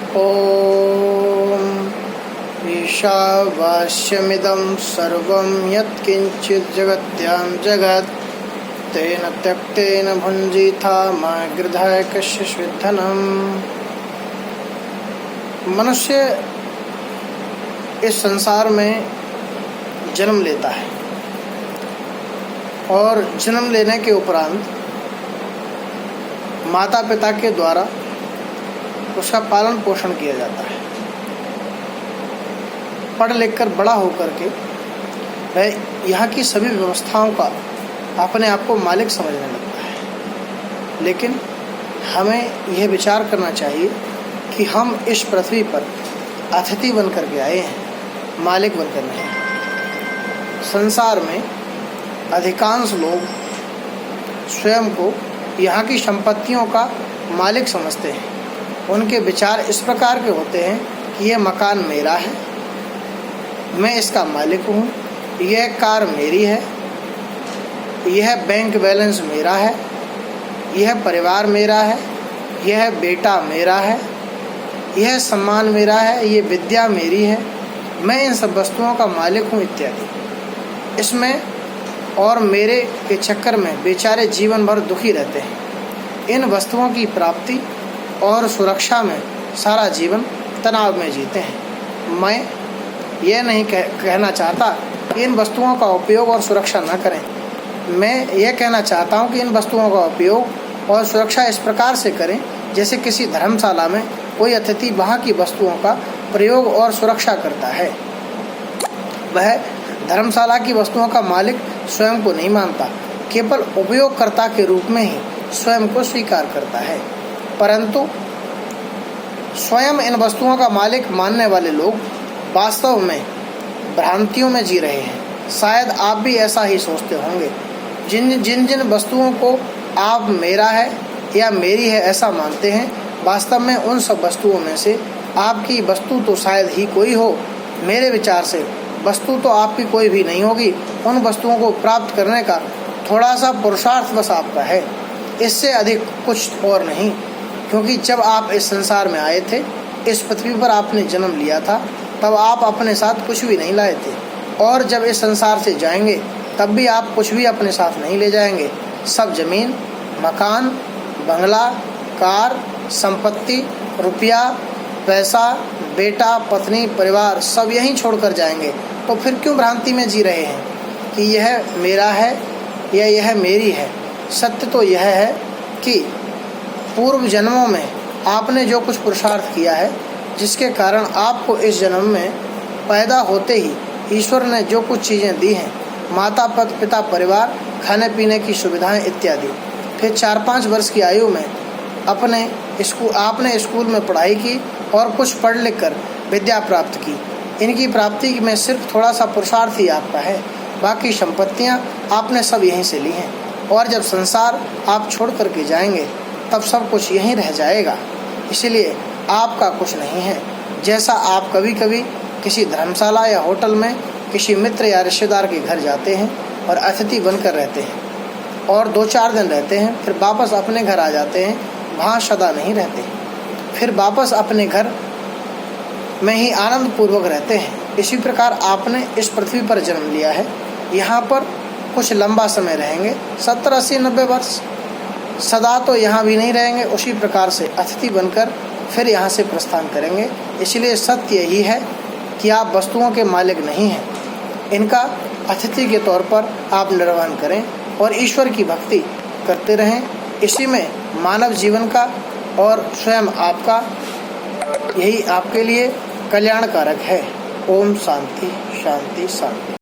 ॐ ईशावास्यमिदं सर्वं यत्किञ्चित् जगत्यां जगत् तेन त्यक्तेन भुञ्जीथा मा गृधाय कश्चिद्धनम्। मनुष्य इस संसार में जन्म लेता है और जन्म लेने के उपरांत माता पिता के द्वारा उसका पालन पोषण किया जाता है। पढ़ लिख कर बड़ा होकर के वह यहाँ की सभी व्यवस्थाओं का अपने आप को मालिक समझने लगता है। लेकिन हमें यह विचार करना चाहिए कि हम इस पृथ्वी पर अतिथि बन कर के आए हैं, मालिक बनकर नहीं। संसार में अधिकांश लोग स्वयं को यहाँ की संपत्तियों का मालिक समझते हैं। उनके विचार इस प्रकार के होते हैं कि यह मकान मेरा है, मैं इसका मालिक हूँ, यह कार मेरी है, यह बैंक बैलेंस मेरा है, यह परिवार मेरा है, यह बेटा मेरा है, यह सम्मान मेरा है, ये विद्या मेरी है, मैं इन सब वस्तुओं का मालिक हूँ इत्यादि। इसमें और मेरे के चक्कर में बेचारे जीवन भर दुखी रहते हैं। इन वस्तुओं की प्राप्ति और सुरक्षा में सारा जीवन तनाव में जीते हैं। मैं यह नहीं कहना चाहता कि इन वस्तुओं का उपयोग और सुरक्षा न करें। मैं यह कहना चाहता हूँ कि इन वस्तुओं का उपयोग और सुरक्षा इस प्रकार से करें जैसे किसी धर्मशाला में कोई अतिथि वहाँ की वस्तुओं का प्रयोग और सुरक्षा करता है। वह धर्मशाला की वस्तुओं का मालिक स्वयं को नहीं मानता, केवल उपयोगकर्ता के रूप में ही स्वयं को स्वीकार करता है। परंतु स्वयं इन वस्तुओं का मालिक मानने वाले लोग वास्तव में भ्रांतियों में जी रहे हैं। शायद आप भी ऐसा ही सोचते होंगे। जिन वस्तुओं को आप मेरा है या मेरी है ऐसा मानते हैं, वास्तव में उन सब वस्तुओं में से आपकी वस्तु तो शायद ही कोई हो। मेरे विचार से वस्तु तो आपकी कोई भी नहीं होगी। उन वस्तुओं को प्राप्त करने का थोड़ा सा पुरुषार्थ बस आपका है, इससे अधिक कुछ और नहीं। क्योंकि जब आप इस संसार में आए थे, इस पृथ्वी पर आपने जन्म लिया था, तब आप अपने साथ कुछ भी नहीं लाए थे। और जब इस संसार से जाएंगे तब भी आप कुछ भी अपने साथ नहीं ले जाएंगे। सब जमीन, मकान, बंगला, कार, संपत्ति, रुपया, पैसा, बेटा, पत्नी, परिवार सब यहीं छोड़कर जाएंगे। तो फिर क्यों भ्रांति में जी रहे हैं कि यह मेरा है या यह मेरी है? सत्य तो यह है कि पूर्व जन्मों में आपने जो कुछ पुरुषार्थ किया है, जिसके कारण आपको इस जन्म में पैदा होते ही ईश्वर ने जो कुछ चीज़ें दी हैं, माता पिता, परिवार, खाने पीने की सुविधाएं इत्यादि, फिर 4-5 वर्ष की आयु में आपने स्कूल में पढ़ाई की और कुछ पढ़ लिख कर विद्या प्राप्त की। इनकी प्राप्ति में सिर्फ थोड़ा सा पुरुषार्थ ही आपका है। बाकी संपत्तियां आपने सब यहीं से ली हैं। और जब संसार आप छोड़ करके जाएंगे तब सब कुछ यहीं रह जाएगा। इसलिए आपका कुछ नहीं है। जैसा आप कभी कभी किसी धर्मशाला या होटल में किसी मित्र या रिश्तेदार के घर जाते हैं और अतिथि बनकर रहते हैं और 2-4 दिन रहते हैं, फिर वापस अपने घर आ जाते हैं, वहाँ सदा नहीं रहते, फिर वापस अपने घर में ही आनंद पूर्वक रहते हैं। इसी प्रकार आपने इस पृथ्वी पर जन्म लिया है। यहाँ पर कुछ लंबा समय रहेंगे, 70, 80, 90 वर्ष, सदा तो यहाँ भी नहीं रहेंगे। उसी प्रकार से अतिथि बनकर फिर यहाँ से प्रस्थान करेंगे। इसलिए सत्य यही है कि आप वस्तुओं के मालिक नहीं हैं। इनका अतिथि के तौर पर आप निर्वहन करें और ईश्वर की भक्ति करते रहें। इसी में मानव जीवन का और स्वयं आपका यही आपके लिए कल्याणकारक है। ओम शांति शांति शांति।